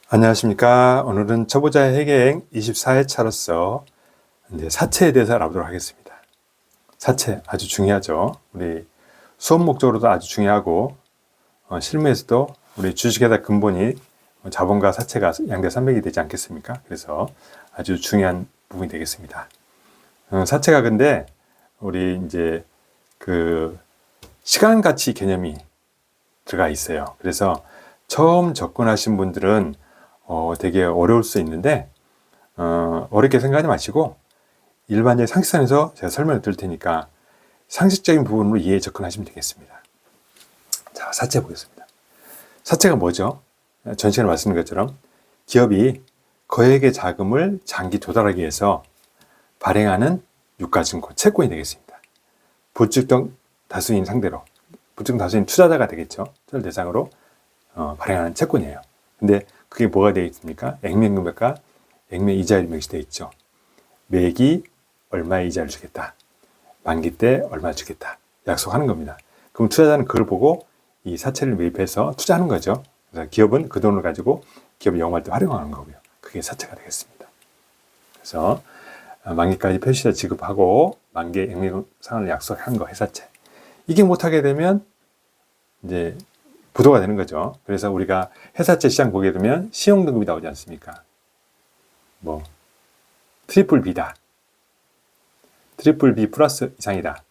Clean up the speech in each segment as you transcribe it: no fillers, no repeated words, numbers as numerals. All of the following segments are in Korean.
안녕하십니까. 오늘은 초보자의 회계행 24회차로서 이제 사채에 대해서 알아보도록 하겠습니다. 사채 아주 중요하죠. 우리 수업 목적으로도 아주 중요하고 실무에서도 우리 주식회사 근본이 자본과 사채가 양대 산맥이 되지 않겠습니까? 그래서 아주 중요한 부분이 되겠습니다. 사채가 근데 우리 이제 그 시간 가치 개념이 들어가 있어요. 그래서 처음 접근하신 분들은 되게 어려울 수 있는데 어렵게 생각하지 마시고 일반적인 상식선에서 제가 설명을 드릴 테니까 상식적인 부분으로 이해에 접근하시면 되겠습니다. 자, 사채 보겠습니다. 사채가 뭐죠? 전 시간에 말씀드린 것처럼 기업이 거액의 자금을 장기 조달하기 위해서 발행하는 유가증권, 채권이 되겠습니다. 불특정 다수인 상대로, 불특정 다수인 투자자가 되겠죠. 투자를 대상으로 발행하는 채권이에요. 근데 그게 뭐가 되어 있습니까? 액면금액과 액면이자율이 명시되어 있죠. 매기 얼마의 이자를 주겠다. 만기 때 얼마 주겠다. 약속하는 겁니다. 그럼 투자자는 그걸 보고 이 사채를 매입해서 투자하는 거죠. 그래서 기업은 그 돈을 가지고 기업을 영업할 때 활용하는 거고요. 그게 사채가 되겠습니다. 그래서 만기까지 표시자 지급하고 만기의 액면 상환을 약속한 거 회사채. 이게 못하게 되면 이제 부도가 되는 거죠. 그래서 우리가 회사채 시장 보게 되면 시용등급이 나오지 않습니까? 뭐 트리플 B다. 트리플 B 플러스 이상이다.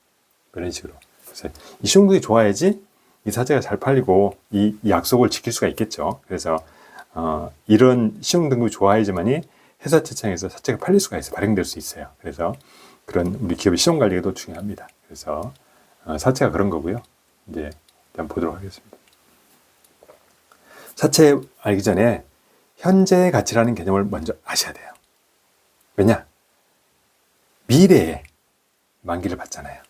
이런 식으로. 그래서 이 시용등급이 좋아야지 이 사채가 잘 팔리고 이 약속을 지킬 수가 있겠죠. 그래서 이런 시용등급이 좋아야지만이 회사채청에서 사채가 팔릴 수가 있어요. 발행될 수 있어요. 그래서 그런 우리 기업의 시용관리가 더 중요합니다. 그래서 사채가 그런 거고요. 이제 일단 보도록 하겠습니다. 사채 알기 전에 현재의 가치라는 개념을 먼저 아셔야 돼요. 왜냐? 미래에 만기를 받잖아요.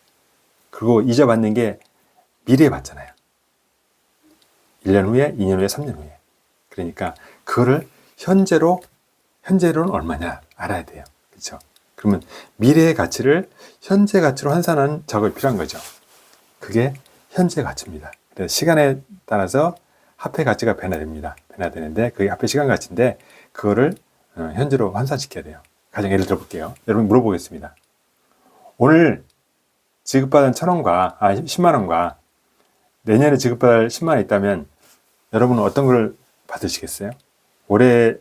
그리고 이자 받는 게 미래에 받잖아요. 1년 후에, 2년 후에, 3년 후에. 그러니까 그거를 현재로는 얼마냐 알아야 돼요. 그렇죠? 그러면 미래의 가치를 현재 가치로 환산하는 작업이 필요한 거죠. 그게 현재 가치입니다. 그래서 시간에 따라서 화폐 가치가 변화됩니다. 변화되는데 그게 화폐 시간 가치인데 그거를 현재로 환산시켜야 돼요. 가령 예를 들어 볼게요. 여러분 물어보겠습니다. 오늘 지급받은 1,000원과 10만 원과 내년에 지급받을 10만 원 있다면 여러분은 어떤 걸 받으시겠어요? 올해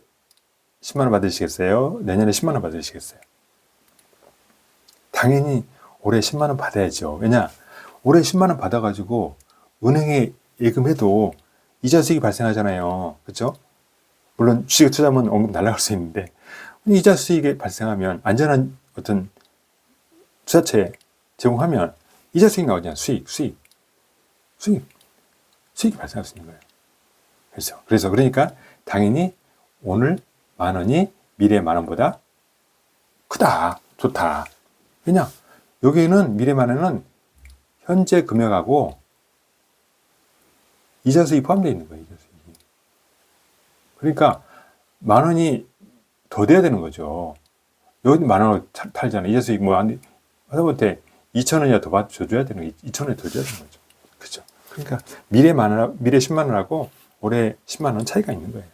10만 원 받으시겠어요? 내년에 10만 원 받으시겠어요? 당연히 올해 10만 원 받아야죠. 왜냐? 올해 10만 원 받아가지고 은행에 예금해도 이자 수익이 발생하잖아요. 그렇죠? 물론 주식에 투자하면 원금 날아갈 수 있는데 이자 수익이 발생하면 안전한 어떤 투자처에 제공하면 이자 수익 나오잖아요. 수익이 발생할 수 있는 거예요. 그러니까 당연히 오늘 만 원이 미래 만 원보다 크다, 좋다. 왜냐? 여기에는 미래 만 원은 현재 금액하고 이자 수익이 포함되어 있는 거예요. 이자 수익이. 그러니까 만 원이 더 돼야 되는 거죠. 여기 만 원을 팔잖아요. 이자 수익 하다못해 2,000원이나 더 줘줘야 되는 거예요. 2,000원이 더 줘야 되는 거죠. 그렇죠? 그러니까 미래 10만 원하고 올해 10만 원 차이가 있는 거예요.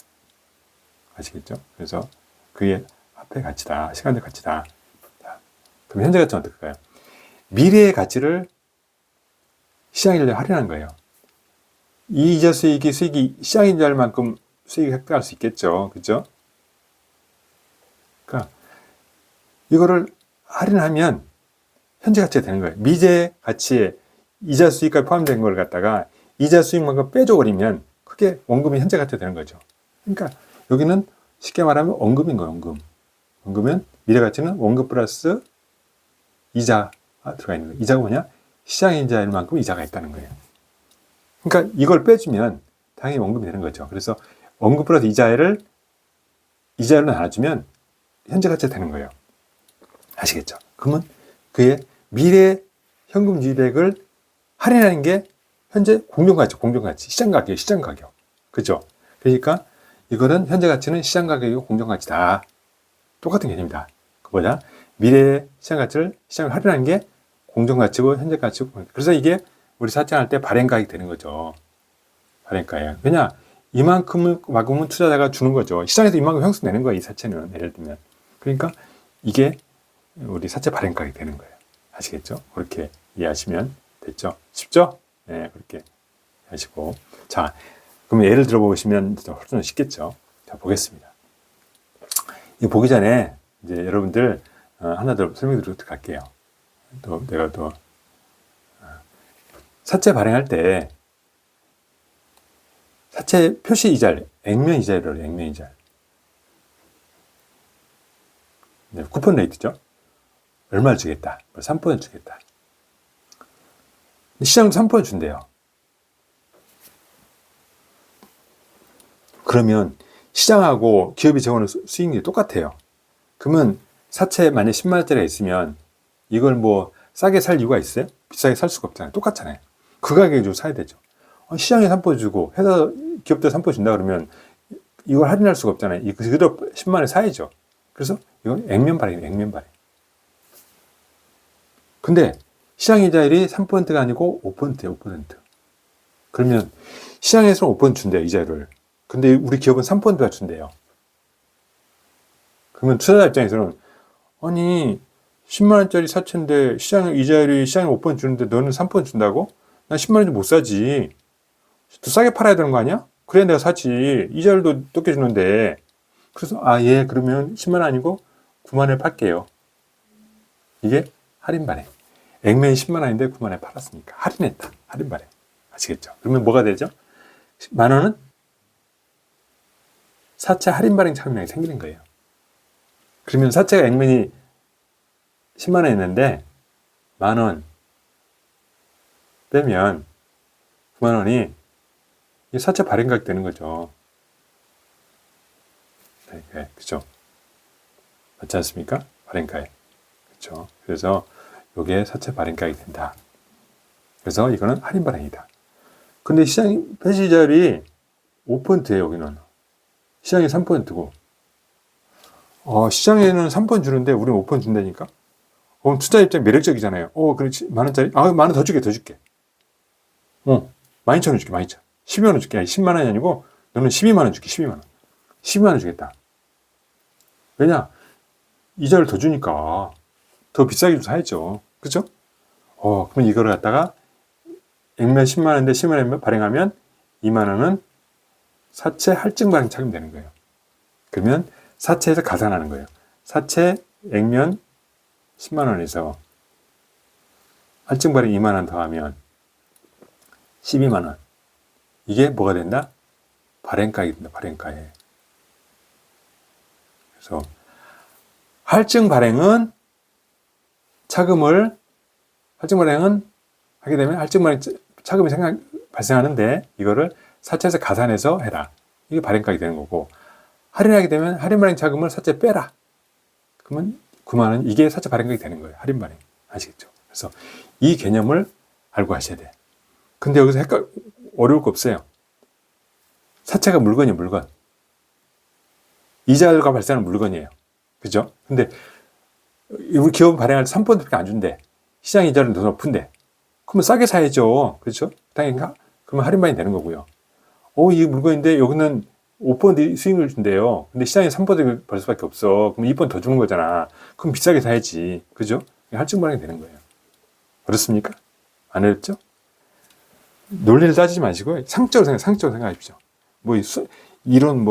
아시겠죠? 그래서 그게 화폐 가치다. 시간적 가치다. 자, 그럼 현재 가치는 어떨까요? 미래의 가치를 시장인자에 할인한 거예요. 이 이자 수익이 시장인자일 만큼 수익을 획득할 수 있겠죠. 그렇죠? 그러니까 이거를 할인하면 현재 가치가 되는 거예요. 미래 가치에 이자 수익까지 포함된 걸 갖다가 이자 수익만큼 빼줘버리면 그게 원금이 현재 가치가 되는 거죠. 그러니까 여기는 쉽게 말하면 원금인 거예요. 원금은 미래 가치는 원금 플러스 이자가 들어가 있는 거예요. 이자가 뭐냐? 시장인자일 만큼 이자가 있다는 거예요. 그러니까 이걸 빼주면 당연히 원금이 되는 거죠. 그래서 원금 플러스 이자율로 나눠주면 현재 가치가 되는 거예요. 아시겠죠? 그러면 그의 미래 현금 유입액을 할인하는 게 현재 공정가치, 시장 가격. 그죠? 그러니까 이거는 현재 가치는 시장 가격이고 공정가치다. 똑같은 개념이다. 그보다 미래의 시장 가치를 시장을 할인하는 게 공정가치고 현재 가치고. 그래서 이게 우리 사채할 때 발행가액이 되는 거죠. 발행가액. 왜냐? 이만큼은 투자자가 주는 거죠. 시장에서 이만큼 형성 내는 거예요. 이 사채는 예를 들면. 그러니까 이게 우리 사채 발행 가격이 되는 거예요. 아시겠죠? 그렇게 이해하시면 됐죠? 쉽죠? 네, 그렇게 하시고. 자, 그럼 예를 들어보시면 훨씬 쉽겠죠? 자, 보겠습니다. 이 보기 전에 이제 여러분들 하나 더 설명드리도록 갈게요. 내가 사채 발행할 때 사채 표시 이자를 액면 이자를 액면 이자. 네, 쿠폰 레이트죠. 얼마를 주겠다. 3% 주겠다. 시장도 3% 준대요. 그러면 시장하고 기업이 정하는 수익률이 똑같아요. 그러면 사채 만약에 10만 원짜리가 있으면 이걸 뭐 싸게 살 이유가 있어요? 비싸게 살 수가 없잖아요. 똑같잖아요. 그 가격에 주고 사야 되죠. 시장에 3% 주고 회사 기업들 3% 준다 그러면 이걸 할인할 수가 없잖아요. 이거 그대로 10만 원에 사야죠. 그래서 이건 액면 발행이에요. 액면 발행. 근데 시장 이자율이 3%가 아니고 5%예요. 5%. 그러면 시장에서는 5% 준대요. 이자율을. 근데 우리 기업은 3%가 준대요. 그러면 투자자 입장에서는 아니 10만 원짜리 사채인데 시장 이자율이 시장에 5% 주는데 너는 3% 준다고? 난 10만 원도 못 사지. 더 싸게 팔아야 되는 거 아니야? 그래 내가 사지. 이자율도 높게 주는데. 그래서 예 그러면 10만 원 아니고 9만 원에 팔게요. 이게 할인 발행. 액면이 10만 원인데 9만 원에 팔았으니까 할인했다. 할인 발행. 아시겠죠? 그러면 뭐가 되죠? 만 원은 사채 할인 발행 차감량이 생기는 거예요. 그러면 사채가 액면이 10만 원이었는데 만 원 빼면 9만 원이 사채 발행 가격 되는 거죠. 네, 그죠? 맞지 않습니까? 발행가액. 그렇죠? 그래서 이게 사채 발행가액이 된다. 그래서 이거는 할인 발행이다. 근데 시장 폐시자율이 5%예요, 여기는. 시장이 3%고. 시장에는 3% 주는데 우리는 5% 준다니까? 그럼 투자 입장 매력적이잖아요. 그렇지. 만 원짜리? 만 원 더 줄게. 12,000원 줄게, 12,000원. 12만 원 줄게. 아니, 10만 원이 아니고 너는 12만 원 줄게, 12만 원. 12만 원 주겠다. 왜냐? 이자를 더 주니까 더 비싸게 좀 사야죠. 그죠? 그럼 이거를 갖다가 액면 10만 원인데 10만 원 발행하면 2만 원은 사채 할증 발행 차감이 되는 거예요. 그러면 사채에서 가산하는 거예요. 사채 액면 10만 원에서 할증 발행 2만 원 더하면 12만 원. 이게 뭐가 된다? 발행가액이 된다. 발행가액. 그래서 할증 발행은 하게 되면 할증 발행 차금이 발생하는데 이거를 사채에서 가산해서 해라. 이게 발행가액이 되는 거고 할인하게 되면 할인 발행 차금을 사채 빼라. 그러면 9만 원 이게 사채 발행가액이 되는 거예요. 할인 발행. 아시겠죠? 그래서 이 개념을 알고 하셔야 돼. 근데 여기서 어려울 거 없어요. 사채가 물건이에요, 물건. 이자가 발생하는 물건이에요. 그죠? 근데 우리 기업은 발행할 때 3%밖에 안 준대. 시장 이자는 더 높은데. 그러면 싸게 사야죠. 그렇죠? 당연히 그러면 할인반이 되는 거고요. 이 물건인데 여기는 5% 수익을 준대요. 근데 시장에 3% 벌 수밖에 없어. 그럼 2% 더 주는 거잖아. 그럼 비싸게 사야지. 그죠? 할증 발행이 되는 거예요. 어렵습니까? 안 어렵죠? 논리를 따지지 마시고 상적으로 생각하십시오. 이런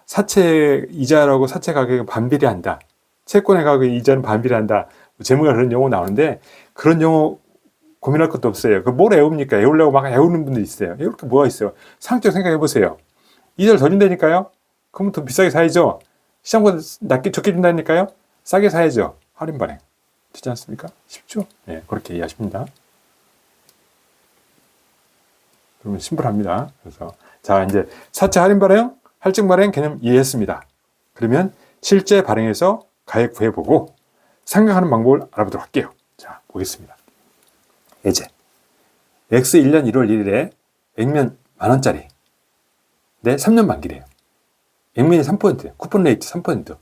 사채 이자라고 사채 가격이 반비례한다. 채권의 가격에 이자는 반비례한다. 재무가 그런 용어 나오는데 그런 용어 고민할 것도 없어요. 뭘 외웁니까? 외우려고 막 외우는 분들이 있어요. 외울 게 뭐가 있어요? 상적 생각해 보세요. 이자를 더 준다니까요? 그러면 더 비싸게 사야죠. 시장보다 적게 준다니까요? 싸게 사야죠. 할인 발행. 되지 않습니까? 쉽죠? 네, 그렇게 이해하십니다. 그러면 심플합니다. 그래서 자 이제 사채 할인 발행, 할증 발행 개념 이해했습니다. 그러면 실제 발행해서 가액 구해보고 상각하는 방법을 알아보도록 할게요. 자 보겠습니다. 예제 X 1년 1월 1일에 액면 만원짜리 네 3년 만기래요. 액면이 3%, 쿠폰 레이트 3%,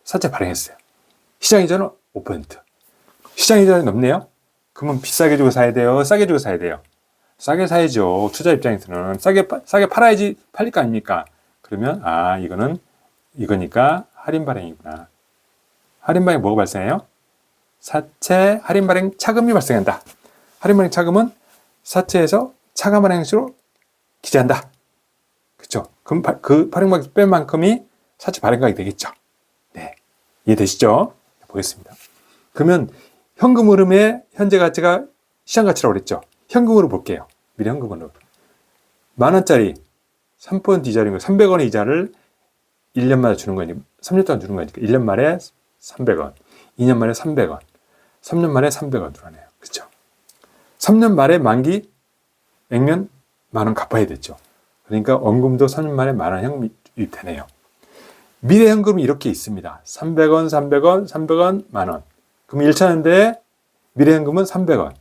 사채 발행했어요. 시장이자는 5%. 시장이자는 높네요. 그러면 비싸게 주고 사야 돼요? 싸게 주고 사야 돼요? 싸게 사야죠. 투자 입장에서는 싸게 팔아야지 팔릴 거 아닙니까? 그러면 이거니까 할인 발행이구나. 할인 발행 뭐가 발생해요? 사채 할인 발행 차금이 발생한다. 할인 발행 차금은 사채에서 차감 발행시로 기재한다. 그렇죠? 그럼 그 발행액 뺀 만큼이 사채 발행가액이 되겠죠. 네, 이해되시죠? 보겠습니다. 그러면 현금 흐름의 현재 가치가 시장 가치라고 그랬죠. 현금으로 볼게요. 미래 현금으로. 10,000원짜리 3% 이자인 거 300원의 이자를 1년마다 주는 거니까 3년 동안 주는 거니까 1년 말에 300원, 2년 말에 300원, 3년 말에 300원 들어가네요. 그렇죠? 3년 말에 만기 액면 10,000원 갚아야 됐죠. 그러니까 원금도 3년 만에 10,000원 현금이 유입되네요. 미래 현금이 이렇게 있습니다. 300원, 300원, 300원, 10,000원. 그럼 1차년대에 미래 현금은 300원,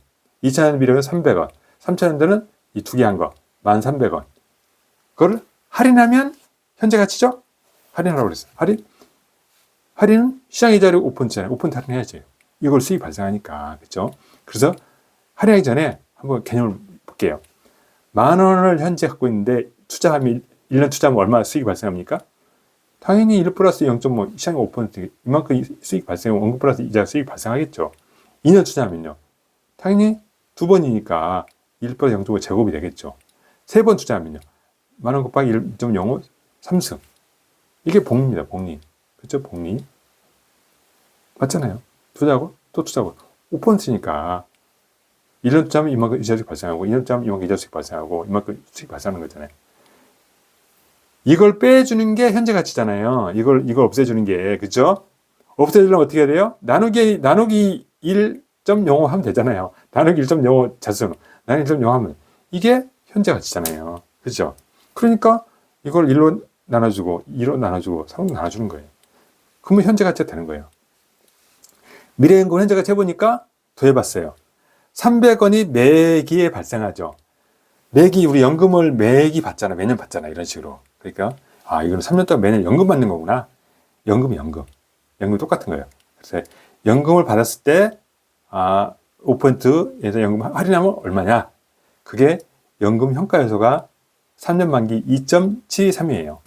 2차년 미래 현금은 300원, 3차년대는 이 두 개 한 거 1,300원. 그걸 할인하면 현재 가치죠? 할인하라고 그랬어요. 할인은 시장 이자율 5%잖아요. 5% 할인해야지. 이걸 수익 발생하니까. 그렇죠? 그래서 할인하기 전에 한번 개념을 볼게요. 10,000원을 현재 갖고 있는데 투자하면 1년 투자하면 얼마 수익이 발생합니까? 당연히 1 플러스 0.5, 시장이 5%, 이만큼 수익 발생, 원금 플러스 이자 수익 발생하겠죠. 2년 투자하면요. 당연히 2번이니까 1 플러스 0.5 제곱이 되겠죠. 3번 투자하면요. 10,000원 곱하기 1.05, 3승. 이게 복리입니다, 복리. 그렇죠? 복리. 맞잖아요. 투자하고 또 투자하고. 5%니까 1년 투자하면 이만큼 이자 수익 발생하고 2년 투자하면 이만큼 이자 수익 발생하고 이만큼 수익 발생하는 거잖아요. 이걸 빼주는 게 현재 가치잖아요. 이걸 없애주는 게, 그죠? 없애주려면 어떻게 해야 돼요? 나누기 1.05 하면 되잖아요. 나누기 1.05 자수, 나누기 1.05 하면 이게 현재 가치잖아요. 그죠? 그러니까 이걸 1로 나눠주고 2로 나눠주고 3로 나눠주는 거예요. 그러면 현재 가치가 되는 거예요. 미래연금 현재 가치 해보니까 더해봤어요. 300원이 매기에 발생하죠. 매기, 우리 연금을 매기 받잖아. 매년 받잖아. 이런 식으로. 그러니까, 이거는 3년 동안 매년 연금 받는 거구나. 연금이 똑같은 거예요. 그래서 연금을 받았을 때, 5%에서 연금 할인하면 얼마냐? 그게 연금 평가 요소가 3년 만기 2.73이에요.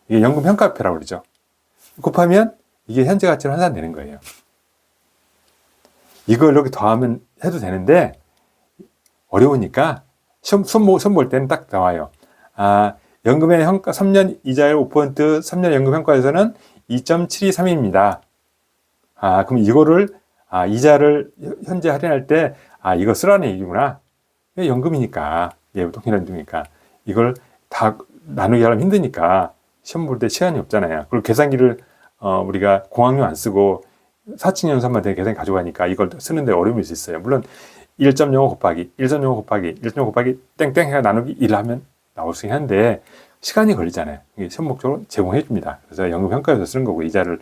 이게 연금 평가표라고 그러죠. 곱하면 이게 현재 가치로 환산되는 거예요. 이걸 이렇게 더하면 해도 되는데, 어려우니까, 시험 볼 때는 딱 나와요. 연금의 3년 이자율 5%, 3년 연금 평가에서는 2.723입니다. 그럼 이거를, 이자를 현재 할인할 때, 이거 쓰라는 얘기구나. 연금이니까, 통신연금이니까. 이걸 다 나누기 하려면 힘드니까, 시험 볼 때 시간이 없잖아요. 그리고 계산기를, 우리가 공학용 안 쓰고, 사칙 연산만 되게 계산기 가져가니까 이걸 쓰는데 어려움이 있어요. 물론, 1.05 곱하기 1.05 곱하기 1.05 곱하기 땡땡 해가 나누기 1 하면 나올 수 있는데 시간이 걸리잖아요. 이게 시험 목적으로 제공해 줍니다. 그래서 연금 평가에서 쓰는 거고 이자를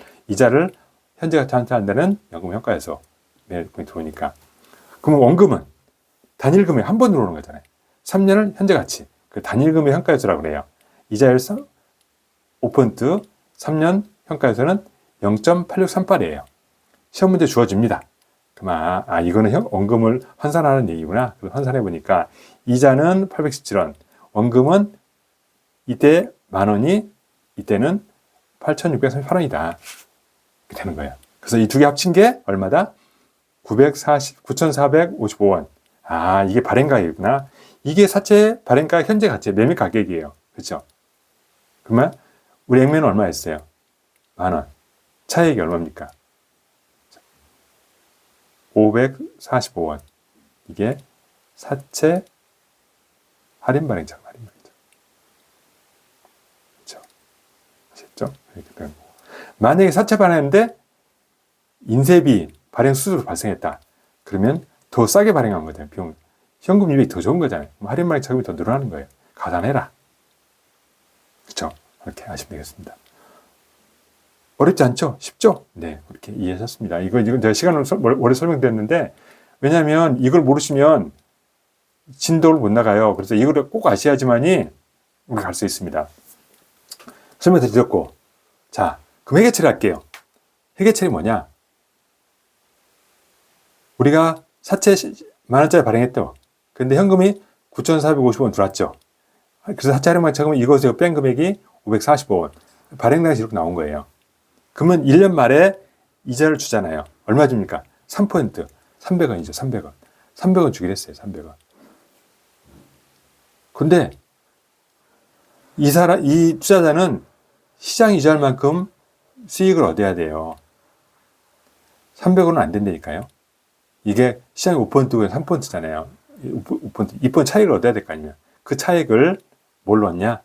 현재 가치 환산한다는 연금 평가에서 매일금이 들어오니까. 그러면 원금은 단일금액 한 번 들어오는 거잖아요. 3년을 현재 가치. 그 단일금액 평가에서라고 그래요. 이자율 5%, 3년 평가에서는 0.8638이에요. 시험 문제 주어집니다. 그만, 이거는 원금을 환산하는 얘기구나. 그래서 환산해 보니까, 이자는 817원, 원금은 이때 10,000원이, 이때는 8,638원이다. 이렇게 되는 거예요. 그래서 이 두 개 합친 게 얼마다? 9,455원. 이게 발행가격이구나. 이게 사채 발행가 현재 가치, 매매 가격이에요. 그렇죠? 그러면, 우리 액면은 얼마였어요? 10,000원. 차액이 얼마입니까? 545원. 이게 사채 할인 발행자 할인입니다. 그렇죠? 아셨죠? 만약에 사채 발행했는데 인쇄비 발행 수수료 발생했다. 그러면 더 싸게 발행한 거잖아요. 비용. 현금 유입이 더 좋은 거잖아요. 할인 발행 자금이 더 늘어나는 거예요. 가산해라. 그렇죠? 그렇게 하시면 되겠습니다. 어렵지 않죠? 쉽죠? 네, 그렇게 이해하셨습니다. 이건 제가 시간을 오래 설명드렸는데, 왜냐하면 이걸 모르시면 진도를 못 나가요. 그래서 이걸 꼭 아셔야지만이 우리 갈 수 있습니다. 설명드렸고, 자, 그럼 회계처리 할게요. 회계처리 뭐냐? 우리가 사채 10,000원짜리 발행했죠. 근데 현금이 9,450원 들어왔죠. 그래서 사채 할인만 차금은 이것에서 뺀 금액이 545원. 발행 당시 이렇게 나온 거예요. 그러면 1년 말에 이자를 주잖아요. 얼마 줍니까? 3%. 300원이죠. 300원. 300원 주기로 했어요. 300원. 근데 이 투자자는 시장 이자를 만큼 수익을 얻어야 돼요. 300원은 안 된다니까요. 이게 시장이 5%고 3%잖아요. 5%, 2% 차익을 얻어야 될 거 아니에요. 그 차익을 뭘로 얻냐?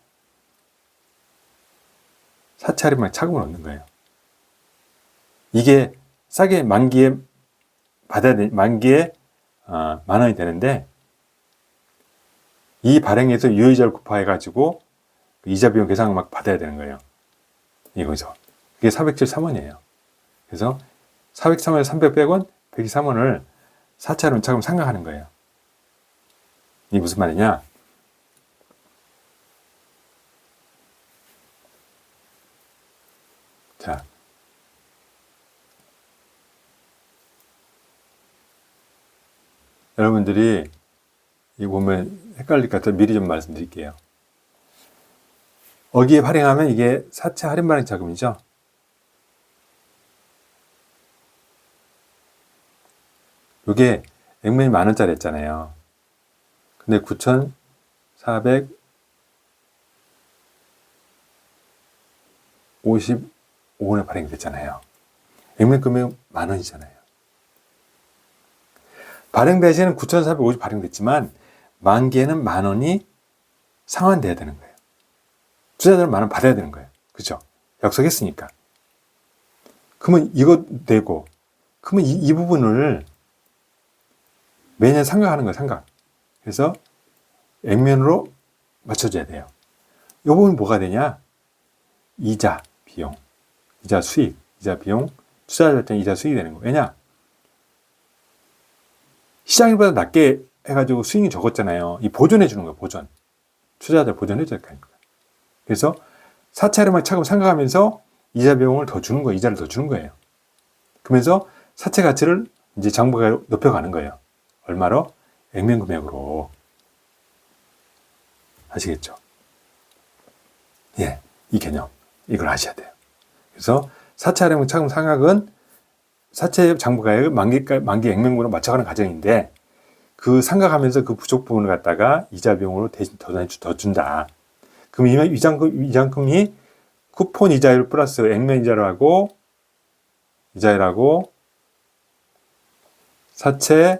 사채 할인만 차금을 얻는 거예요. 이게 싸게 만기에 만기에 10,000원이 되는데 이 발행에서 유효이자를 곱해가지고 이자 비용 계산을 막 받아야 되는 거예요. 이거죠. 그게 473원이에요. 그래서 403원에 300원, 103원을 사채 할인 차금 상각하는 거예요. 이게 무슨 말이냐? 자, 여러분들이 이거 보면 헷갈릴 것 같아서 미리 좀 말씀드릴게요. 어기에 발행하면 이게 사채 할인 발행 자금이죠. 이게 액면이 10,000원짜리 했잖아요. 근데 9,455원에 발행이 됐잖아요. 액면 금액 10,000원이잖아요. 발행 대신은 9,450 발행됐지만 만기에는 10,000원이 상환돼야 되는 거예요. 투자자는 10,000원 받아야 되는 거예요. 그죠? 약속했으니까. 그러면 이거 되고, 그러면 이 부분을 매년 상각하는 거예요. 상각. 그래서 액면으로 맞춰줘야 돼요. 이 부분은 뭐가 되냐? 이자, 비용, 이자 수익, 이자 비용, 투자자 때 이자 수익이 되는 거예요. 왜냐? 시장보다 낮게 해가지고 수익이 적었잖아요. 이 보존해 주는 거예요. 보존. 투자자들 보존해 줘야 되는 거예요. 그래서 사채 할인만 차금 상각하면서 이자 비용을 더 주는 거예요. 이자를 더 주는 거예요. 그러면서 사채 가치를 이제 장부가 높여가는 거예요. 얼마로? 액면 금액으로. 아시겠죠? 예, 이 개념. 이걸 아셔야 돼요. 그래서 사채 할인 차금 상각은 사채 장부가액을 만기 액면으로 맞춰가는 과정인데 그 상각하면서 그 부족 부분을 갖다가 이자 비용으로 대신 더 준다. 그럼 이자금이 쿠폰 이자율 플러스 액면 이자율하고 사채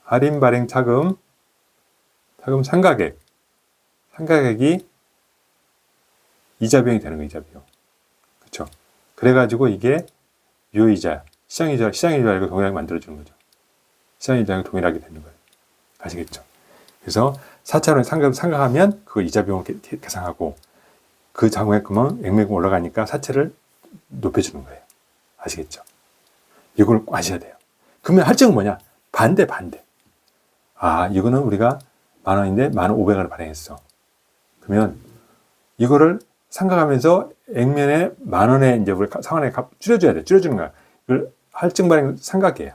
할인 발행 차금 상각액이 이자 비용이 되는 거예요. 이자 비용. 그렇죠? 그래가지고 이게 유효이자, 시장이자를 동일하게 만들어주는 거죠. 시장이자를 동일하게 되는 거예요. 아시겠죠? 그래서 사채로 상각하면 그 이자 비용을 계산하고 그 장부액금은 액면금 올라가니까 사채를 높여주는 거예요. 아시겠죠? 이걸 꼭 아셔야 돼요. 그러면 할증은 뭐냐? 반대. 아, 이거는 우리가 10,000원인데 15,000원을 발행했어. 그러면 이거를 상각하면서 액면에 10,000원에 이제 우리 상환에 줄여줘야 돼. 줄여주는 거야. 이걸 할증 발행 상각이에요.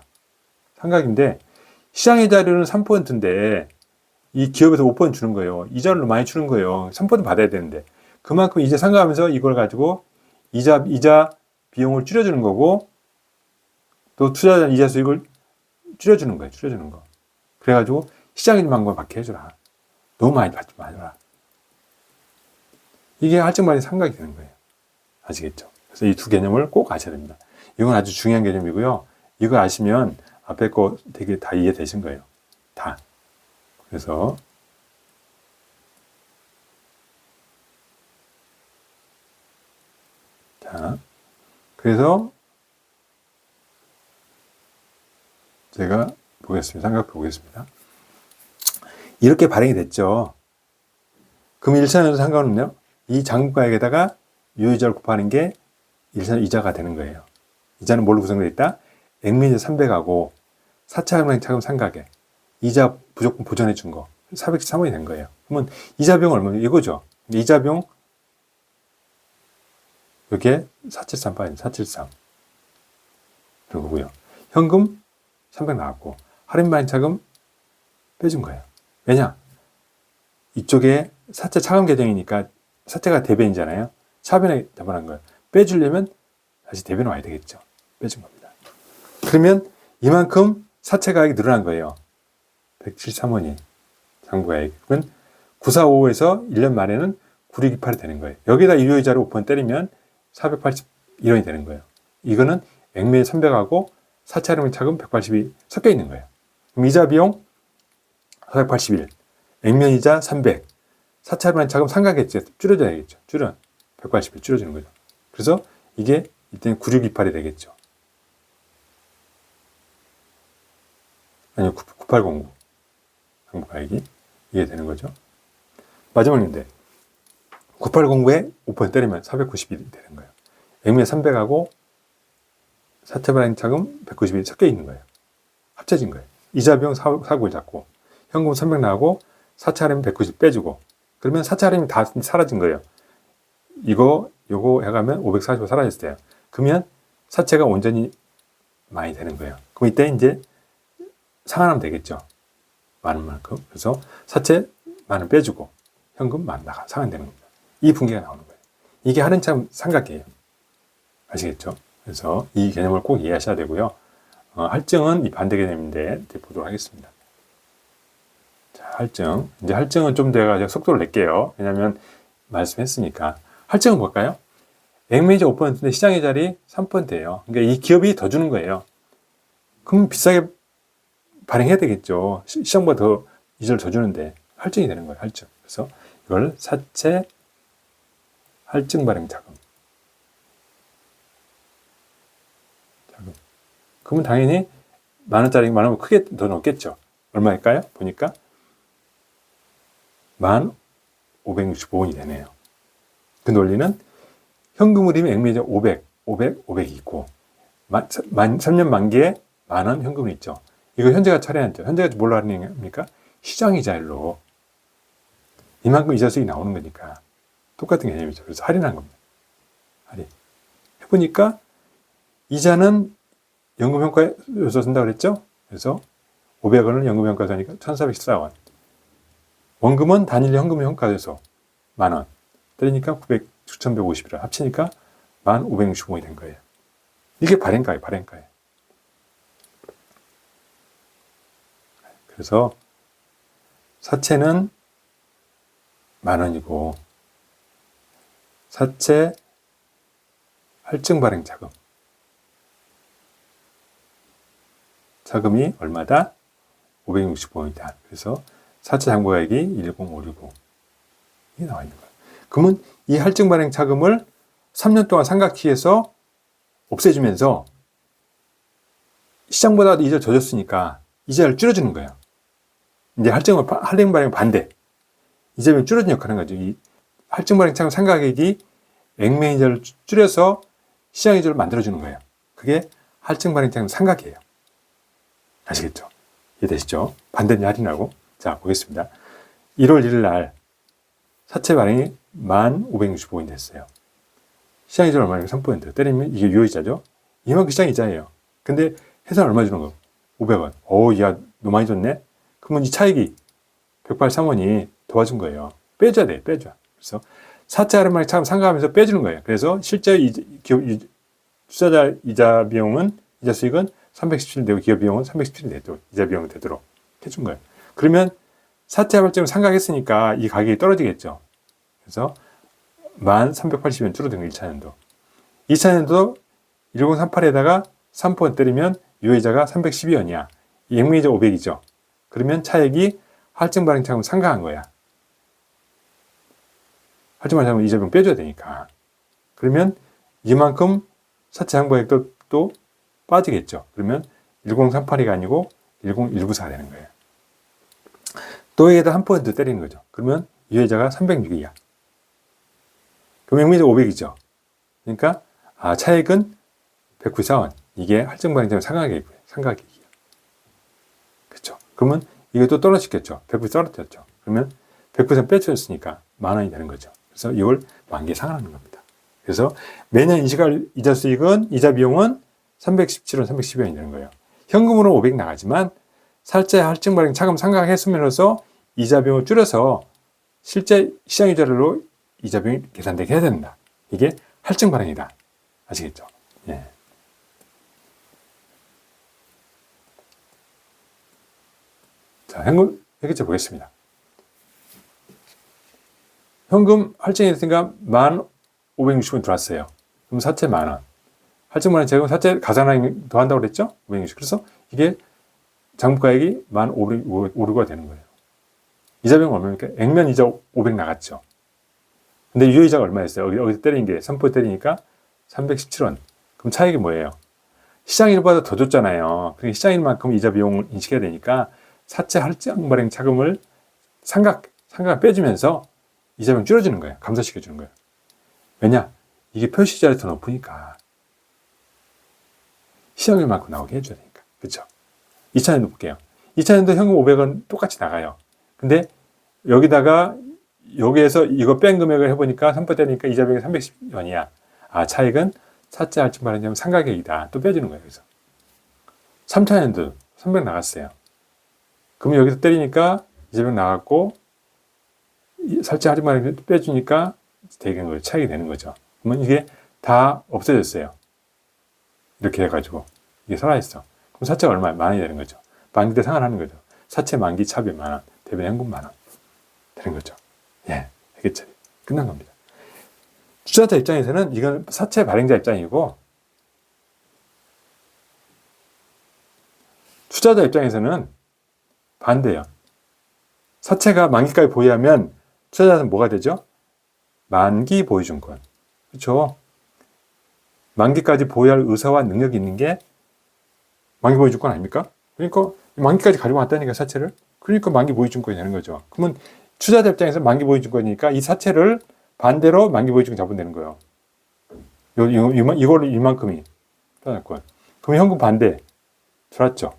상각인데 시장의 자료는 3%인데 이 기업에서 5% 주는 거예요. 이자를 많이 주는 거예요. 3% 받아야 되는데 그만큼 이제 상각하면서 이걸 가지고 이자 비용을 줄여주는 거고 또 투자자 이자 수익을 줄여주는 거예요. 줄여주는 거. 그래가지고 시장의 방법을 받게 해줘라. 너무 많이 받지 마라. 이게 할증 발행 상각이 되는 거예요. 아시겠죠? 그래서 이 두 개념을 꼭 아셔야 됩니다. 이건 아주 중요한 개념이고요. 이걸 아시면 앞에 거 되게 다 이해되신 거예요. 다. 그래서 그래서 제가 보겠습니다. 상각 보겠습니다. 이렇게 발행이 됐죠. 그럼 일산에서 상관은요. 이 장부가액에다가 유효이자를 곱하는 게 일산 이자가 되는 거예요. 이자는 뭘로 구성되어 있다? 액면이자 300하고 사채 할인 차금 상각액 이자 무조건 보전해 준 거 403원이 된 거예요. 그러면 이자 비용 얼마냐? 이거죠. 이자 비용 이게 473 빠진 473 그거고요. 현금 300 나왔고 할인 발행 차금 빼준 거예요. 왜냐? 이쪽에 사채 차감 계정이니까 사채가 대변이잖아요. 차변에 잡아놓은 걸 빼주려면 다시 대변 와야 되겠죠. 빼준 겁니다. 그러면 이만큼 사채 가액이 늘어난 거예요. 173원이 장부가액. 그러면 9455에서 1년 말에는 9628이 되는 거예요. 여기다 유효이자를 5% 때리면 481원이 되는 거예요. 이거는 액면이 300하고 사채 할인 차금 180이 섞여 있는 거예요. 그럼 이자 비용 481, 액면이자 300, 사채 할인 차금 상각했죠. 줄여줘야겠죠. 181 줄여주는 거죠. 그래서 이게 이때는 9628이 되겠죠. 아니요, 9809 장부가액이 이게 되는 거죠. 마지막인데 9809에 5% 때리면 490이 되는 거예요. 액면 300하고 사채 발행 차금 190이 섞여 있는 거예요. 합쳐진 거예요. 이자 비용 491 잡고 현금 300 나가고 사채 할인 190 빼주고 그러면 사채 할인이 다 사라진 거예요. 요거 해가면 545 사라졌어요. 그러면 사채가 온전히 많이 되는 거예요. 그럼 이때 이제 상환하면 되겠죠. 많은 만큼. 그래서 사채 만원 빼주고 현금 만 나가 상환되는 겁니다. 이 분기가 나오는 거예요. 이게 할인차금 상각이에요. 아시겠죠? 그래서 이 개념을 꼭 이해하셔야 되고요. 할증은 이 반대 개념인데 보도록 하겠습니다. 자, 할증. 이제 할증은 좀 내가 속도를 낼게요. 왜냐하면 말씀했으니까. 할증은 뭘까요? 액면이자 5%인데 시장의 자리 3%예요. 그러니까 이 기업이 더 주는 거예요. 그럼 비싸게 발행해야 되겠죠. 시장보다 더 이자를 더 주는데 할증이 되는 거예요. 할증. 그래서 이걸 사채 할증 발행 자금. 그러면 당연히 만원짜리 만원 크게 더 넣겠죠. 얼마일까요? 보니까 1565원이 되네요. 그 논리는 현금흐름이 액면이자 500, 500이 있고 3년 만기에 만원 현금이 있죠. 이거 현재가 처리하죠. 현재가 뭘로 할인합니까? 시장이자율로 이만큼 이자 수익이 나오는 거니까 똑같은 개념이죠. 그래서 할인한 겁니다. 할인. 해보니까 이자는 연금평가에서 쓴다고 그랬죠? 그래서 500원을 연금평가에서 하니까 1414원. 원금은 단일 현금평가에서 만원. 때리니까 9,150원. 합치니까 1565원이 된 거예요. 이게 발행가예요. 그래서 사채는 만원이고 사채 할증 발행 자금이 얼마다? 565원이다. 그래서 사채 장부가액이 10565 이게 나와 있는 거예요. 그러면 이 할증 발행 자금을 3년 동안 삼각키에서 없애주면서 시장보다 이자 더 줬으니까 이자를 줄여주는 거예요. 이제 할증 발행 반대. 이자를 줄여주는 역할을 하는 거죠. 이 할증 발행 자금 상각액이 액면 이자를 줄여서 시장 이자를 만들어주는 거예요. 그게 할증 발행 자금 상각이에요. 아시겠죠? 이해되시죠? 반대는 할인하고. 자, 보겠습니다. 1월 1일 날 사채 발행이 1565원이 됐어요. 시장 이자는 얼마냐면 3% 때리면 이게 유효이자죠? 이만큼 시장 이자예요. 근데 회사는 얼마 주는 거? 500원. 야, 너무 많이 줬네? 그러면 이 차익이 183원이 도와준 거예요. 빼줘야 돼, 빼줘. 그래서 사채 할인만 참 상각하면서 빼주는 거예요. 그래서 실제 투자자 이자 비용은, 이자 수익은 317 되고 기업 비용은 317이 되도록, 이자 비용이 되도록 해준 거예요. 그러면 사채 할증을 상각했으니까 이 가격이 떨어지겠죠. 그래서 1380원 줄어든 거 1차년도. 2차년도 1038에다가 3% 때리면 유효이자가 312원이야. 액면이자 500이죠. 그러면 차액이 할증 발행 차금 상각한 거야. 할증 발행 차금 이자 비용 빼줘야 되니까. 그러면 이만큼 사채 장부액도 또 빠지겠죠. 그러면 10382가 아니고 10194가 되는 거예요. 또 여기에다 1% 때리는 거죠. 그러면 유효이자가 306이야. 그럼 액면이자 500이죠. 그러니까 차액은 194원. 이게 할증 발행 차금 상각액이고요. 상각액이에요. 그렇죠. 그러면 이게 또 떨어지겠죠. 100% 떨어졌죠. 그러면 100% 빼주셨으니까 만원이 되는 거죠. 그래서 이걸 만기에 상환하는 겁니다. 그래서 매년 인식할 이자 수익은, 이자 비용은 317원, 312원이 되는 거예요. 현금으로 500 나가지만 살제 할증 발행 차금 상각했음으로써 이자 비용을 줄여서 실제 시장 이자율로 이자 비용이 계산되게 해야 된다. 이게 할증 발행이다. 아시겠죠? 예. 자, 현금 회계처 보겠습니다. 현금 할증이 됐으니까 1,560원 들어왔어요. 그럼 사채 10,000원. 할증 만원 제금 사채 가산하기 더 한다고 그랬죠? 560. 그래서 이게 장부가액이 1,500원 되는 거예요. 이자 비용 얼마입니까? 액면 이자 500 나갔죠. 근데 유효이자가 얼마였어요? 여기서 때린 게 3% 때리니까 317원. 그럼 차익이 뭐예요? 시장일보다 더 줬잖아요. 그러니까 시장일만큼 이자 비용을 인식해야 되니까 사채 할증 발행 차금을 상각 빼주면서 이자 비용 줄여주는 거예요. 감소시켜주는 거예요. 왜냐? 이게 표시이자율이 더 높으니까. 시장일만큼 나오게 해줘야 되니까. 그렇죠? 2차년도 볼게요. 2차년도 현금 500원 똑같이 나가요. 근데 여기다가 여기에서 이거 뺀 금액을 해보니까 3% 되니까 이자 비용이 310원이야. 아, 차익은 사채 할증 발행자면 상가계획이다. 또 빼주는 거예요. 그래서 3차년도 300 나갔어요. 그러면 여기서 때리니까 이자 비용 나갔고 사채 할증 발행 빼주니까 되는 거예요. 차익이 되는 거죠. 그러면 이게 다 없어졌어요. 이렇게 해가지고 이게 살아있어. 그럼 사채가 얼마야? 10,000원이 되는 거죠. 만기 때 상환하는 거죠. 사채 만기 차비 10,000원, 대변 현금 10,000원 되는 거죠. 예, 회계처리 끝난 겁니다. 투자자 입장에서는 이건 사채 발행자 입장이고, 투자자 입장에서는 반대예요. 사채가 만기까지 보유하면 투자자는 뭐가 되죠? 만기 보유증권. 그렇죠? 만기까지 보유할 의사와 능력이 있는 게 만기 보유증권 아닙니까? 그러니까 만기까지 가지고 왔다니까 사채를. 그러니까 만기 보유증권이 되는 거죠. 그러면 투자자 입장에서 만기 보유증권이니까 이 사채를 반대로 만기 보유증권 잡으면 되는 거예요. 이거를 이만큼이 투자자권. 그럼 현금 반대 들어왔죠.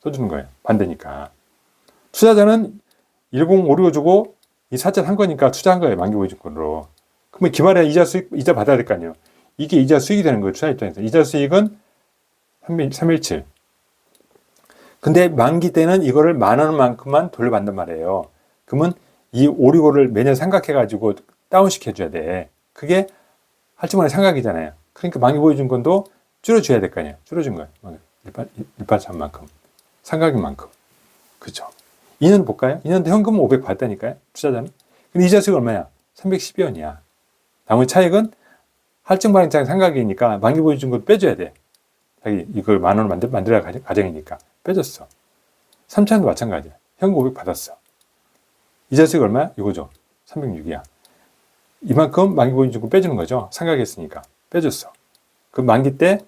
써주는 거예요. 반대니까. 투자자는 1056 주고 이 사채 산 거니까 투자한 거예요. 만기 보유증권으로. 그러면 기말에 이자 받아야 될 거 아니에요. 이게 이자 수익이 되는 거예요. 투자 입장에서. 이자 수익은 317. 근데 만기 때는 이거를 10,000원만큼만 돌려받는단 말이에요. 그러면 이 565를 매년 상각해가지고 다운시켜줘야 돼. 그게 할증만의 상각이잖아요. 그러니까 만기 보유증권도 줄여줘야 될 거 아니에요. 줄여준 거예요. 183만큼. 상각인 만큼. 그죠? 2년 볼까요? 2년도 현금 500 받다니까요. 투자자는. 근데 이자 수익 얼마야? 312원이야. 나머지 차익은 할증 발행장 상각이니까 만기 보유증권 빼줘야 돼. 자기 이걸 10,000원 만들어야 가정이니까 빼줬어. 3차년도 마찬가지야. 현금 500 받았어. 이자 수익 얼마야? 이거죠. 306이야. 이만큼 만기 보유증권 빼주는 거죠. 상각했으니까 빼줬어. 그럼 만기 때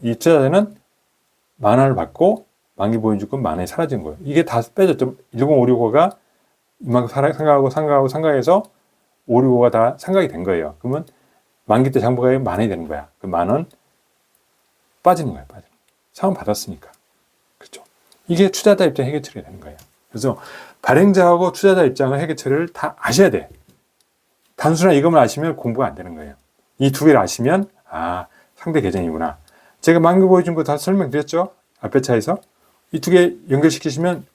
이 투자자는 10,000원을 받고 만기 보유증권 10,000원이 사라진 거예요. 이게 다 빼줬죠. 10565가 이만큼 상각해서 565가 다 상각이 된 거예요. 그러면 만기 때 장부가액이 10,000원이 되는 거야. 그 10,000원 빠지는 거예요. 상환 받았으니까. 그렇죠. 이게 투자자 입장 회계 처리가 되는 거예요. 그래서 발행자하고 투자자 입장의 회계 처리를 다 아셔야 돼. 단순한 이것만 아시면 공부가 안 되는 거예요. 이 두 개를 아시면 상대 계정이구나. 제가 만기 보여준 거 다 설명드렸죠? 앞에 차에서. 이 두 개 연결시키시면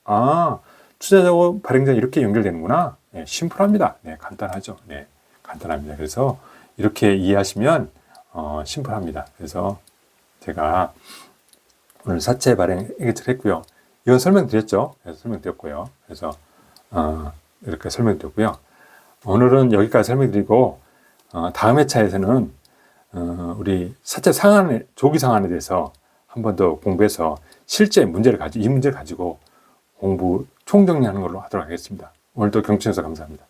투자자하고 발행자 이렇게 연결되는구나. 네, 심플합니다. 네, 간단하죠. 네, 간단합니다. 그래서 이렇게 이해하시면 심플합니다. 그래서 제가 오늘 사채 발행 회계처리 했고요. 이건 설명드렸죠. 그래서 설명드렸고요. 그래서 이렇게 설명드렸고요. 오늘은 여기까지 설명드리고 다음 회차에서는 우리 사채 상환, 조기 상환에 대해서 한 번 더 공부해서 실제 문제를 가지고 이 문제를 가지고 공부 총정리하는 걸로 하도록 하겠습니다. 오늘도 경청해주셔서 감사합니다.